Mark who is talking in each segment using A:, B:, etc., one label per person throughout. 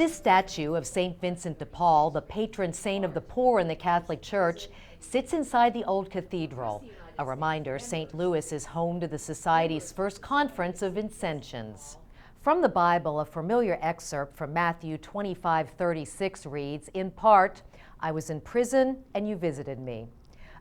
A: This statue of St. Vincent de Paul, the patron saint of the poor in the Catholic Church, sits inside the old cathedral. A reminder, St. Louis is home to the Society's first conference of Vincentians. From the Bible, a familiar excerpt from Matthew 25:36 reads, in part, I was in prison and you visited me.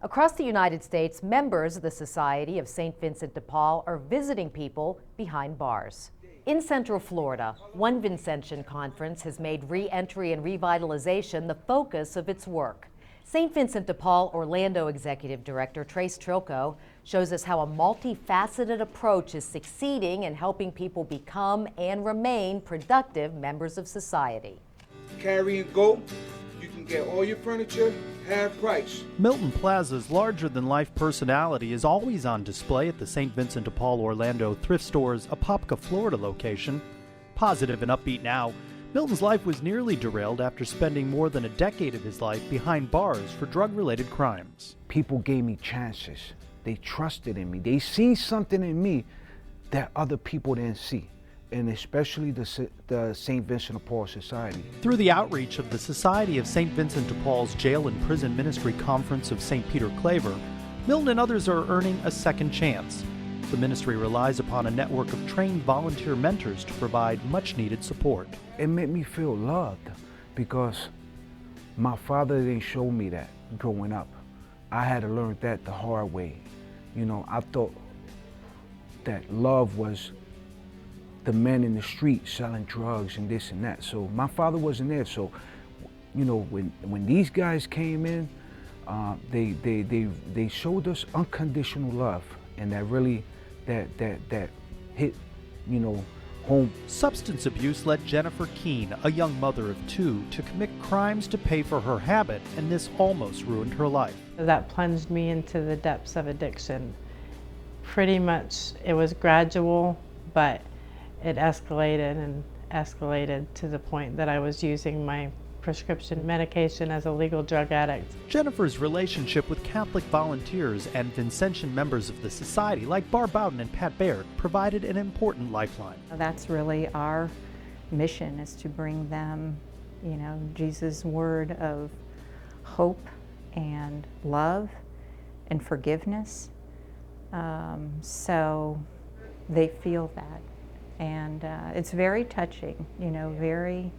A: Across the United States, members of the Society of St. Vincent de Paul are visiting people behind bars. In Central Florida, one Vincentian conference has made re-entry and revitalization the focus of its work. St. Vincent de Paul Orlando Executive Director Trace Trilco shows us how a multifaceted approach is succeeding in helping people become and remain productive members of society.
B: Carry and go, you can get all your furniture half price.
C: Milton Plaza's larger-than-life personality is always on display at the St. Vincent de Paul Orlando Thrift Store's Apopka, Florida location. Positive and upbeat now, Milton's life was nearly derailed after spending more than a decade of his life behind bars for drug-related crimes.
D: People gave me chances. They trusted in me. They seen something in me that other people didn't see, and especially the St. Vincent de Paul Society.
C: Through the outreach of the Society of St. Vincent de Paul's Jail and Prison Ministry Conference of St. Peter Claver, Milton and others are earning a second chance. The ministry relies upon a network of trained volunteer mentors to provide much-needed support.
D: It made me feel loved because my father didn't show me that growing up. I had to learn that the hard way. You know, I thought that love was the men in the street selling drugs and this and that. So my father wasn't there. So, you know, when these guys came in, they showed us unconditional love, and that really that hit, you know, home.
C: Substance abuse led Jennifer Keene, a young mother of two, to commit crimes to pay for her habit, and this almost ruined her life.
E: That plunged me into the depths of addiction. Pretty much, it was gradual, but it escalated and escalated to the point that I was using my prescription medication as a legal drug addict.
C: Jennifer's relationship with Catholic volunteers and Vincentian members of the Society, like Barb Bowden and Pat Baird, provided an important lifeline.
F: That's really our mission, is to bring them, you know, Jesus' word of hope and love and forgiveness. So they feel that. And it's very touching, you know, very,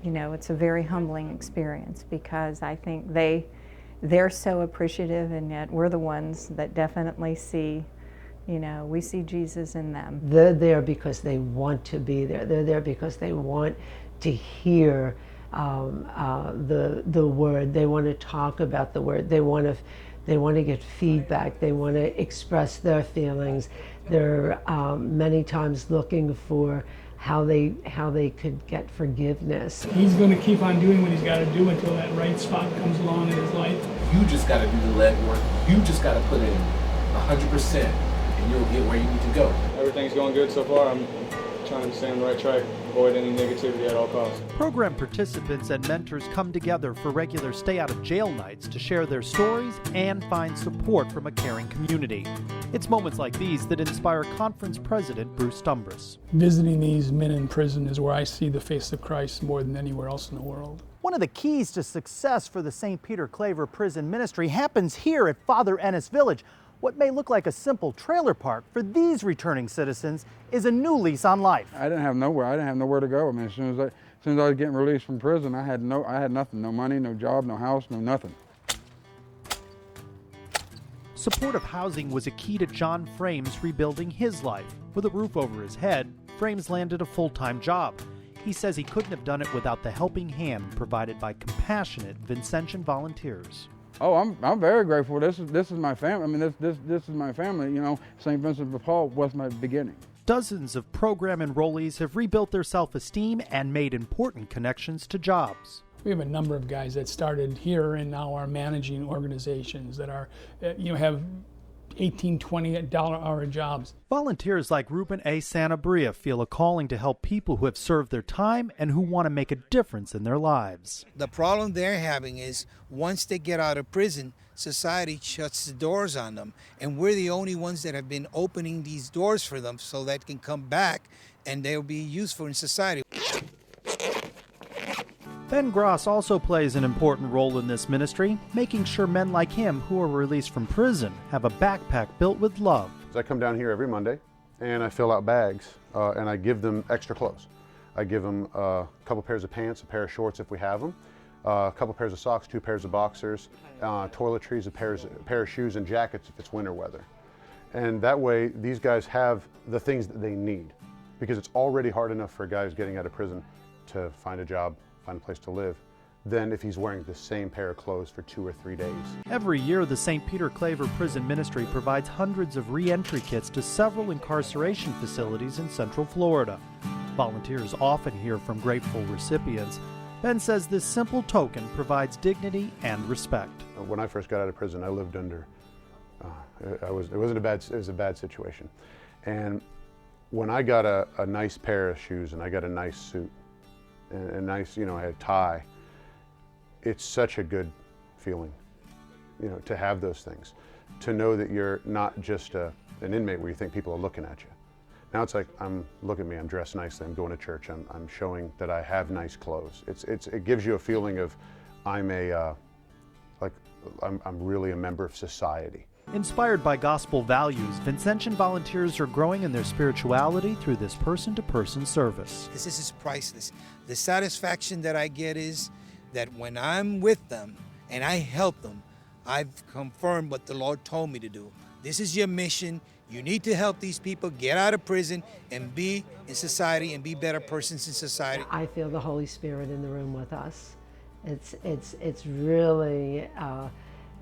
F: you know, it's a very humbling experience, because I think they're so appreciative, and yet we're the ones that definitely see, you know, we see Jesus in them.
G: They're there because they want to be there. They're there because they want to hear the word. They want to talk about the word. They want to get feedback. They want to express their feelings. They're many times looking for how they could get forgiveness.
H: He's going to keep on doing what he's got to do until that right spot comes along in his life.
I: You just got to do the legwork. You just got to put in 100%, and you'll get where you need to go.
J: Everything's going good so far. I'm trying to stay on the right track, avoid any negativity at all costs.
C: Program participants and mentors come together for regular stay-out-of-jail nights to share their stories and find support from a caring community. It's moments like these that inspire conference president Bruce Stumbris.
H: Visiting these men in prison is where I see the face of Christ more than anywhere else in the world.
C: One of the keys to success for the St. Peter Claver Prison Ministry happens here at Father Ennis Village. What may look like a simple trailer park for these returning citizens is a new lease on life.
K: I didn't have nowhere to go. I mean, as soon as I was getting released from prison, I had nothing, no money, no job, no house, no nothing.
C: Supportive housing was a key to John Frames rebuilding his life. With a roof over his head, Frames landed a full-time job. He says he couldn't have done it without the helping hand provided by compassionate Vincentian volunteers.
K: Oh, I'm very grateful. This is my family. I mean, this is my family. You know, St. Vincent de Paul was my beginning.
C: Dozens of program enrollees have rebuilt their self-esteem and made important connections to jobs.
H: We have a number of guys that started here and now are managing organizations that are, you know, have $18, $20 hour jobs.
C: Volunteers like Ruben A. Sanabria feel a calling to help people who have served their time and who want to make a difference in their lives.
L: The problem they're having is once they get out of prison, society shuts the doors on them. And we're the only ones that have been opening these doors for them so that can come back and they'll be useful in society.
C: Ben Gross also plays an important role in this ministry, making sure men like him who are released from prison have a backpack built with love.
M: I come down here every Monday and I fill out bags and I give them extra clothes. I give them a couple pairs of pants, a pair of shorts if we have them, a couple pairs of socks, 2 pairs of boxers, toiletries, a pair of shoes and jackets if it's winter weather. And that way these guys have the things that they need, because it's already hard enough for a guy who's getting out of prison to find a job, find a place to live, than if he's wearing the same pair of clothes for 2 or 3 days.
C: Every year, the St. Peter Claver Prison Ministry provides hundreds of re-entry kits to several incarceration facilities in Central Florida. Volunteers often hear from grateful recipients. Ben says this simple token provides dignity and respect.
M: When I first got out of prison, I lived under, it was a bad situation. And when I got a nice pair of shoes and I got a nice suit, and a nice, I had a tie, it's such a good feeling, to have those things. To know that you're not just an inmate where you think people are looking at you. Now it's like, look at me, I'm dressed nicely, I'm going to church, I'm showing that I have nice clothes. It gives you a feeling of, I'm really a member of society.
C: Inspired by gospel values, Vincentian volunteers are growing in their spirituality through this person-to-person service.
L: This is priceless. The satisfaction that I get is that when I'm with them and I help them, I've confirmed what the Lord told me to do. This is your mission. You need to help these people get out of prison and be in society and be better persons in society.
G: I feel the Holy Spirit in the room with us. It's really,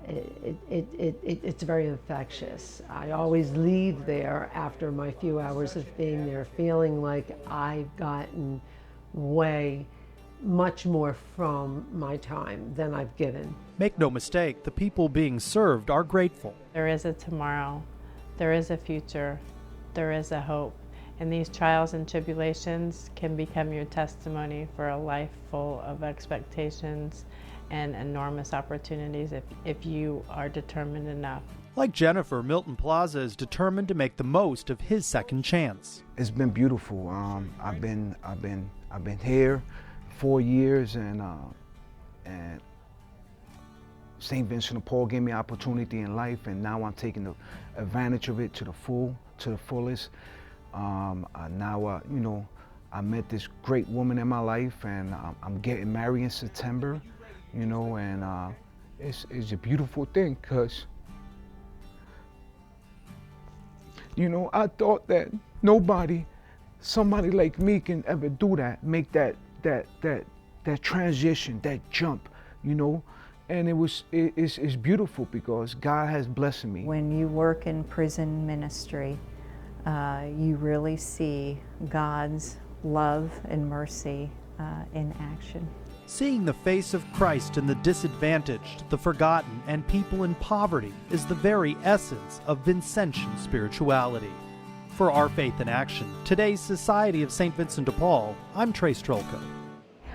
G: it's very infectious. I always leave there after my few hours of being there feeling like I've gotten way much more from my time than I've given.
C: Make no mistake, the people being served are grateful.
E: There is a tomorrow, there is a future, there is a hope, and these trials and tribulations can become your testimony for a life full of expectations and enormous opportunities if you are determined enough.
C: Like Jennifer, Milton Plaza is determined to make the most of his second chance.
D: It's been beautiful. I've been here 4 years, and St. Vincent de Paul gave me opportunity in life, and now I'm taking the advantage of it to the fullest. Now, I met this great woman in my life, and I'm getting married in September, and it's a beautiful thing, because, I thought that somebody like me can ever do that, make that transition, that jump, and it's beautiful because God has blessed me.
F: When you work in prison ministry, you really see God's love and mercy in action.
C: Seeing the face of Christ in the disadvantaged, the forgotten, and people in poverty is the very essence of Vincentian spirituality. For Our Faith in Action, today's Society of St. Vincent de Paul, I'm Trey Strolka.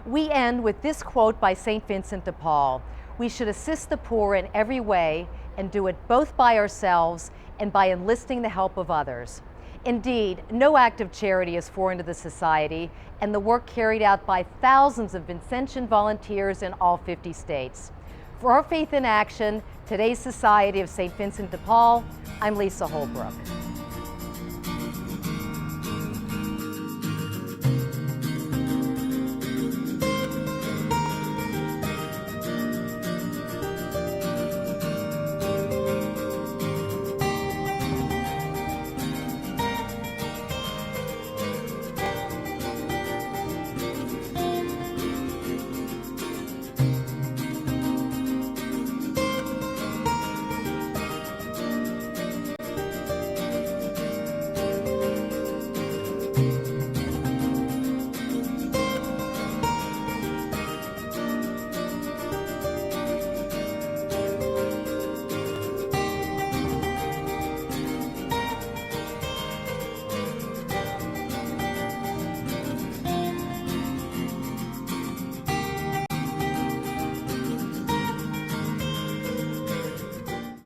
A: We end with this quote by St. Vincent de Paul: "We should assist the poor in every way and do it both by ourselves and by enlisting the help of others." Indeed, no act of charity is foreign to the Society, and the work carried out by thousands of Vincentian volunteers in all 50 states. For Our Faith in Action, today's Society of St. Vincent de Paul, I'm Lisa Holbrook.